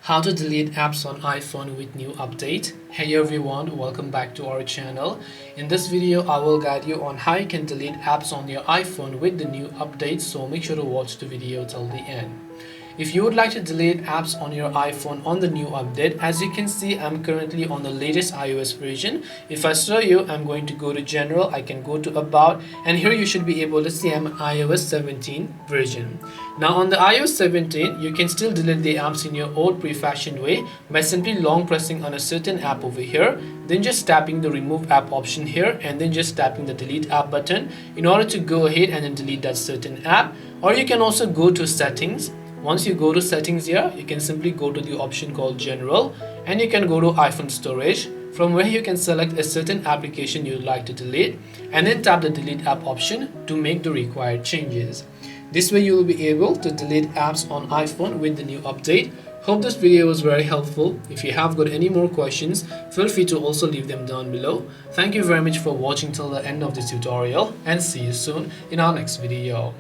How to delete apps on iPhone with new update. Hey everyone, welcome back to our channel. In this video, I will guide you on how you can delete apps on your iPhone with the new update, so make sure to watch the video till the end. If you would like to delete apps on your iPhone on the new update, as you can see, I'm currently on the latest iOS version. If I show you, I'm going to go to General, I can go to About, and here you should be able to see I'm iOS 17 version. Now on the iOS 17, you can still delete the apps in your old pre-fashioned way by simply long pressing on a certain app over here, then just tapping the remove app option here, and then just tapping the delete app button in order to go ahead and then delete that certain app. Or you can also go to settings. Once you go to settings here, you can simply go to the option called General, and you can go to iPhone storage, from where you can select a certain application you'd like to delete and then tap the delete app option to make the required changes. This way you will be able to delete apps on iPhone with the new update. Hope this video was very helpful. If you have got any more questions, feel free to also leave them down below. Thank you very much for watching till the end of this tutorial, and see you soon in our next video.